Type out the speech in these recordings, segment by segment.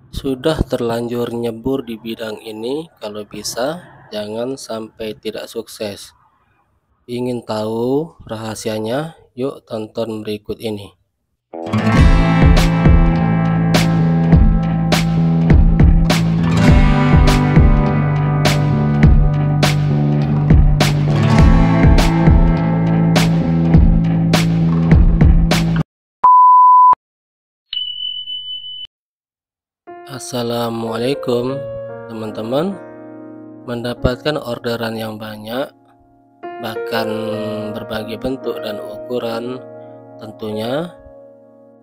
Sudah terlanjur nyebur di bidang ini, kalau bisa jangan sampai tidak sukses. Ingin tahu rahasianya? Yuk tonton berikut ini. Assalamualaikum teman-teman. Mendapatkan orderan yang banyak, bahkan berbagai bentuk dan ukuran, tentunya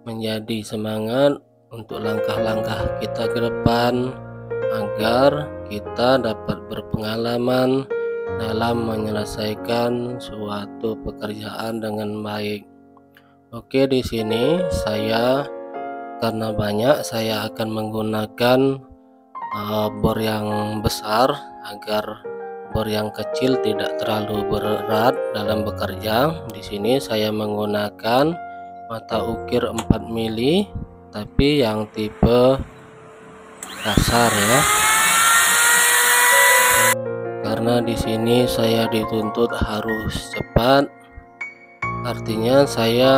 menjadi semangat untuk langkah-langkah kita ke depan agar kita dapat berpengalaman dalam menyelesaikan suatu pekerjaan dengan baik. Oke, di sini karena banyak, saya akan menggunakan bor yang besar agar bor yang kecil tidak terlalu berat dalam bekerja. Di sini saya menggunakan mata ukir 4 mili tapi yang tipe kasar ya. Karena di sini saya dituntut harus cepat. Artinya saya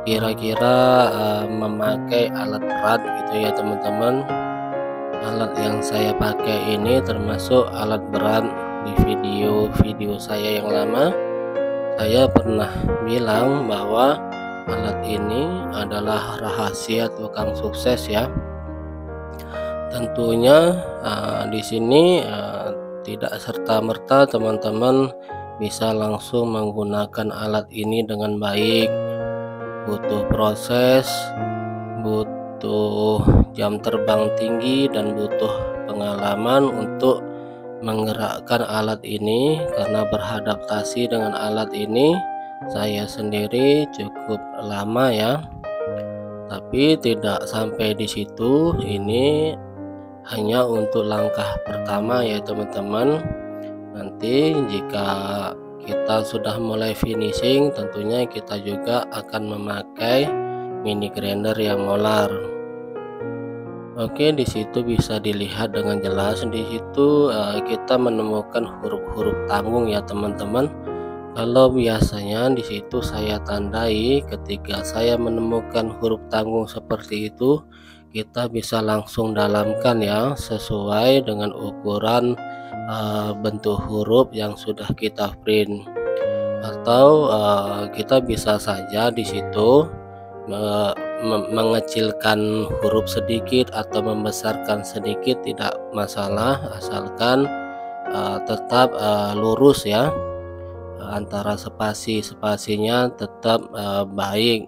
kira-kira memakai alat berat gitu ya teman-teman. Alat yang saya pakai ini termasuk alat berat. Di video saya yang lama saya pernah bilang bahwa alat ini adalah rahasia tukang sukses ya. Tentunya di sini tidak serta-merta teman-teman bisa langsung menggunakan alat ini dengan baik. Butuh proses, butuh jam terbang tinggi, dan butuh pengalaman untuk menggerakkan alat ini. Karena beradaptasi dengan alat ini saya sendiri cukup lama ya, tapi tidak sampai di situ. Ini hanya untuk langkah pertama ya teman-teman. Nanti jika kita sudah mulai finishing, tentunya kita juga akan memakai mini grinder yang molar. Oke, di situ bisa dilihat dengan jelas. Di situ kita menemukan huruf-huruf tanggung ya teman-teman. Kalau biasanya di situ saya tandai, ketika saya menemukan huruf tanggung seperti itu, kita bisa langsung dalamkan ya, sesuai dengan ukuran bentuk huruf yang sudah kita print. Atau kita bisa saja di situ mengecilkan huruf sedikit atau membesarkan sedikit, tidak masalah, asalkan tetap lurus ya, antara spasinya tetap baik.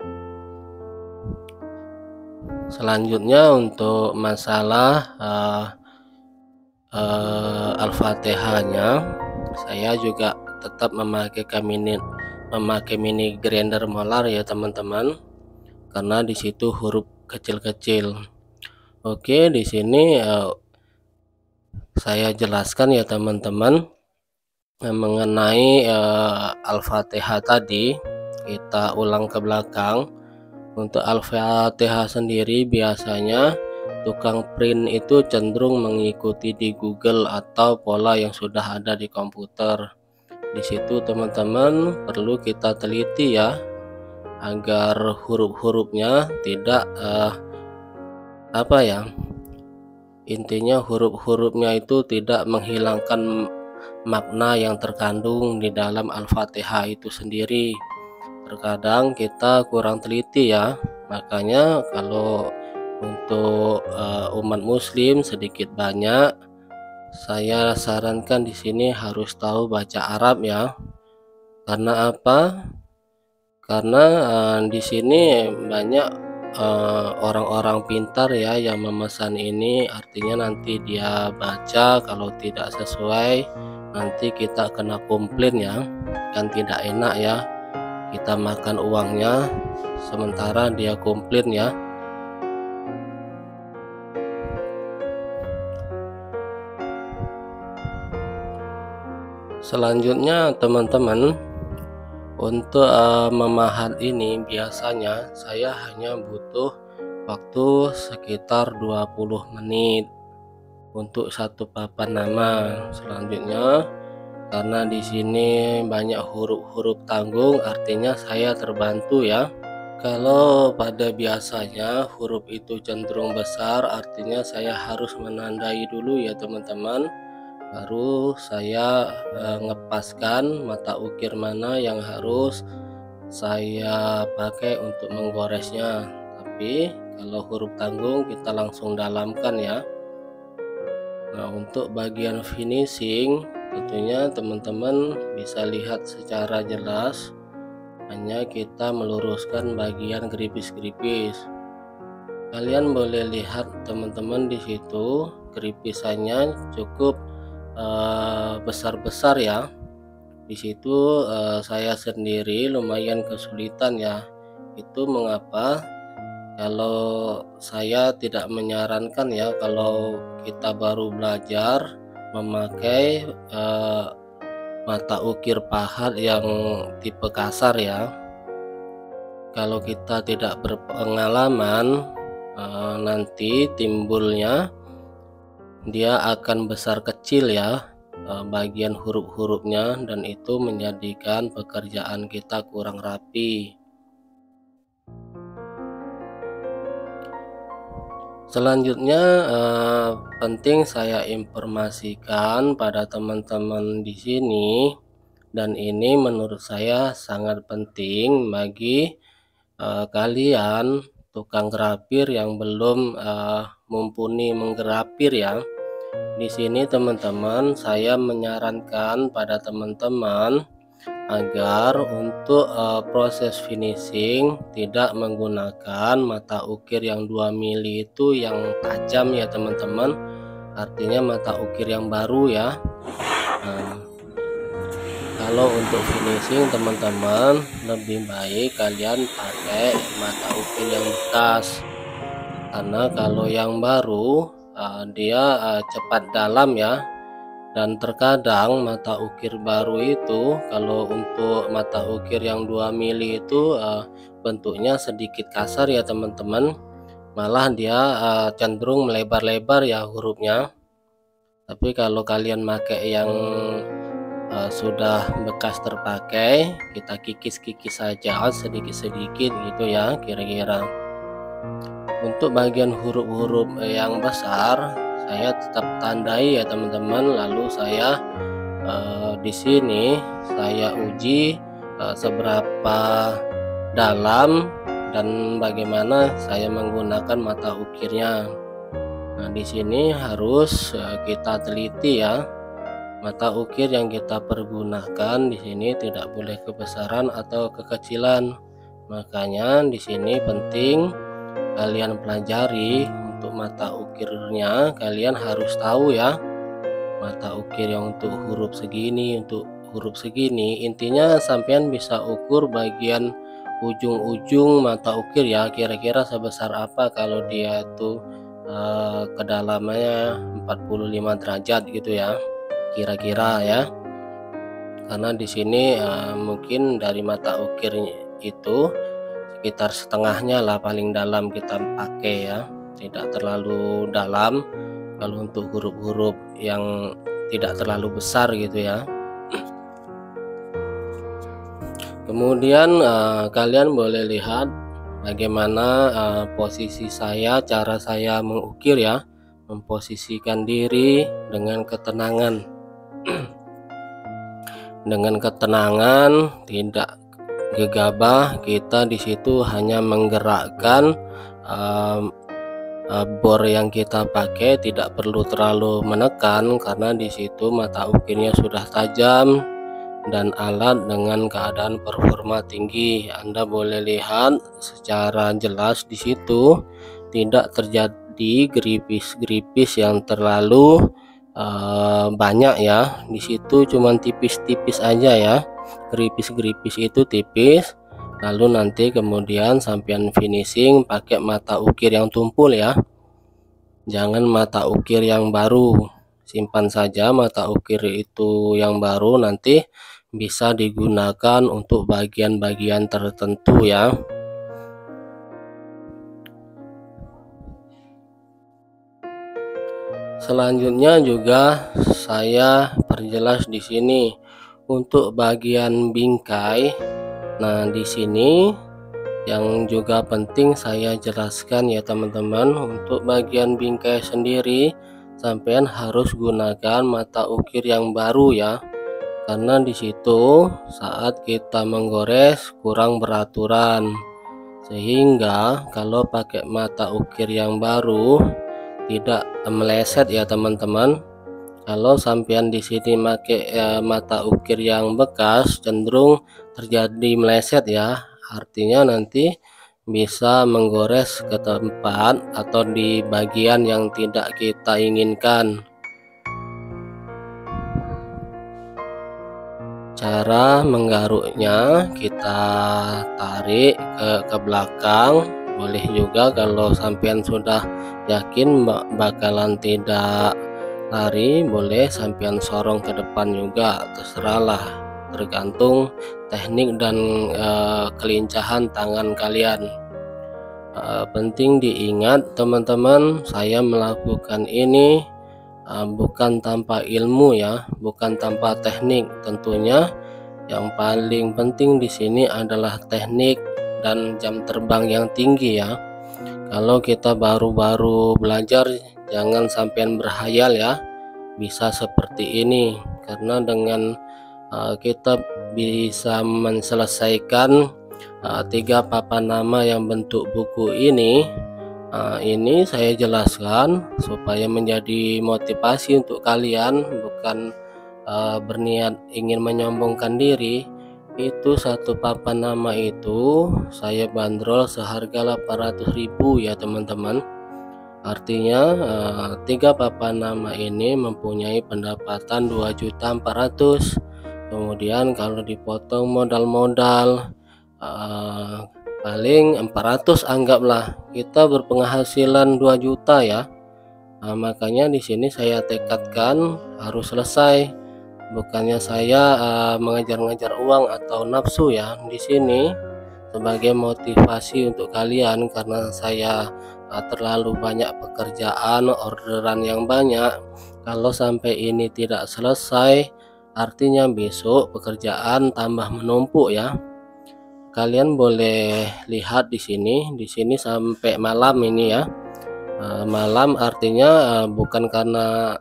Selanjutnya untuk masalah Al-Fatihahnya, saya juga tetap memakai mini grinder molar ya teman-teman, karena di situ huruf kecil-kecil. Oke, di sini saya jelaskan ya teman-teman mengenai Al-Fatihah tadi. Kita ulang ke belakang. Untuk Al-Fatihah sendiri biasanya tukang print itu cenderung mengikuti di Google atau pola yang sudah ada di komputer. Di situ teman-teman perlu kita teliti ya, agar huruf-hurufnya tidak intinya huruf-hurufnya itu tidak menghilangkan makna yang terkandung di dalam Al-Fatihah itu sendiri. Terkadang kita kurang teliti ya, makanya kalau untuk umat muslim sedikit banyak, saya sarankan di sini harus tahu baca Arab ya. Karena apa? Karena di sini banyak orang-orang pintar ya yang memesan ini. Artinya nanti dia baca, kalau tidak sesuai nanti kita kena komplain ya, kan tidak enak ya, kita makan uangnya sementara dia komplain ya. Selanjutnya teman-teman, untuk memahat ini biasanya saya hanya butuh waktu sekitar 20 menit untuk satu papan nama. Selanjutnya, karena di sini banyak huruf-huruf tanggung, artinya saya terbantu ya. Kalau pada biasanya huruf itu cenderung besar, artinya saya harus menandai dulu ya teman-teman. Baru saya ngepaskan mata ukir mana yang harus saya pakai untuk menggoresnya. Tapi kalau huruf tanggung kita langsung dalamkan ya. Nah, untuk bagian finishing tentunya teman-teman bisa lihat secara jelas, hanya kita meluruskan bagian geripis-geripis. Kalian boleh lihat teman-teman, di situ geripisannya cukup besar-besar ya. Di situ saya sendiri lumayan kesulitan ya. Itu mengapa kalau saya tidak menyarankan ya, kalau kita baru belajar memakai mata ukir pahat yang tipe kasar ya. Kalau kita tidak berpengalaman, nanti timbulnya dia akan besar kecil ya bagian huruf-hurufnya, dan itu menjadikan pekerjaan kita kurang rapi. Selanjutnya penting saya informasikan pada teman-teman di sini, dan ini menurut saya sangat penting bagi kalian tukang grafir yang belum mumpuni menggrafir ya. Di sini teman-teman, saya menyarankan pada teman-teman agar untuk proses finishing tidak menggunakan mata ukir yang 2 mili itu yang tajam ya teman-teman, artinya mata ukir yang baru ya. Kalau untuk finishing teman-teman, lebih baik kalian pakai mata ukir yang bekas, karena kalau yang baru dia cepat dalam ya. Dan terkadang mata ukir baru itu, kalau untuk mata ukir yang 2 mili itu bentuknya sedikit kasar ya teman-teman, malah dia cenderung melebar-lebar ya hurufnya. Tapi kalau kalian pakai yang sudah bekas terpakai, kita kikis-kikis saja sedikit-sedikit gitu ya kira-kira. Untuk bagian huruf-huruf yang besar saya tetap tandai ya teman-teman, lalu saya di sini saya uji seberapa dalam dan bagaimana saya menggunakan mata ukirnya. Nah, di sini harus kita teliti ya, mata ukir yang kita pergunakan di sini tidak boleh kebesaran atau kekecilan. Makanya di sini penting kalian pelajari. Untuk mata ukirnya kalian harus tahu ya, mata ukir yang untuk huruf segini, untuk huruf segini. Intinya sampean bisa ukur bagian ujung-ujung mata ukir ya, kira-kira sebesar apa kalau dia itu kedalamannya 45 derajat gitu ya kira-kira ya. Karena di sini mungkin dari mata ukirnya itu sekitar setengahnya lah paling dalam kita pakai ya, tidak terlalu dalam kalau untuk huruf-huruf yang tidak terlalu besar gitu ya. Kemudian kalian boleh lihat bagaimana posisi saya, cara saya mengukir ya, memposisikan diri dengan ketenangan. Dengan ketenangan, tidak gegabah, kita di situ hanya menggerakkan bor yang kita pakai, tidak perlu terlalu menekan karena di situ mata ukirnya sudah tajam dan alat dengan keadaan performa tinggi. Anda boleh lihat secara jelas di situ tidak terjadi geripis-geripis yang terlalu banyak ya. Di situ cuman tipis-tipis aja ya, geripis-geripis itu tipis. Lalu nanti kemudian sampean finishing pakai mata ukir yang tumpul ya, jangan mata ukir yang baru. Simpan saja mata ukir itu yang baru, nanti bisa digunakan untuk bagian-bagian tertentu ya. Selanjutnya juga saya perjelas di sini untuk bagian bingkai. Nah, di sini yang juga penting saya jelaskan ya teman-teman, untuk bagian bingkai sendiri sampean harus gunakan mata ukir yang baru ya. Karena di situ saat kita menggores kurang beraturan. Sehingga kalau pakai mata ukir yang baru tidak meleset ya teman-teman. Kalau sampean di sini pakai mata ukir yang bekas, cenderung terjadi meleset ya. Artinya nanti bisa menggores ke tempat atau di bagian yang tidak kita inginkan. Cara menggaruknya kita tarik ke belakang, boleh juga kalau sampean sudah yakin bakalan tidak lari, boleh sampean sorong ke depan juga, terserahlah, tergantung teknik dan kelincahan tangan kalian. Penting diingat teman-teman, saya melakukan ini bukan tanpa ilmu ya, bukan tanpa teknik. Tentunya yang paling penting di sini adalah teknik dan jam terbang yang tinggi ya. Kalau kita baru-baru belajar, jangan sampai berhayal ya bisa seperti ini, karena dengan kita bisa menyelesaikan 3 papan nama yang bentuk buku ini. Ini saya jelaskan supaya menjadi motivasi untuk kalian, bukan berniat ingin menyombongkan diri. Itu satu papan nama itu saya bandrol seharga 800.000 ya teman-teman. Artinya 3 papan nama ini mempunyai pendapatan 2.400.000. Kemudian kalau dipotong modal paling 400, anggaplah kita berpenghasilan 2 juta ya. Makanya di sini saya tekadkan harus selesai, bukannya saya mengejar-ngejar uang atau nafsu ya. Di sini sebagai motivasi untuk kalian, karena saya terlalu banyak pekerjaan, orderan yang banyak. Kalau sampai ini tidak selesai, artinya besok pekerjaan tambah menumpuk ya. Kalian boleh lihat di sini sampai malam ini ya. Malam artinya bukan karena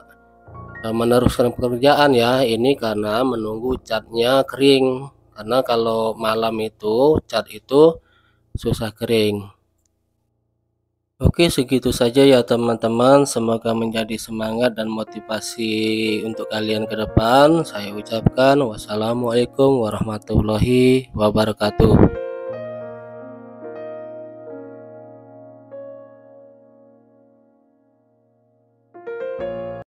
meneruskan pekerjaan ya, ini karena menunggu catnya kering. Karena kalau malam itu cat itu susah kering. Oke, segitu saja ya teman-teman. Semoga menjadi semangat dan motivasi untuk kalian ke depan. Saya ucapkan wassalamualaikum warahmatullahi wabarakatuh.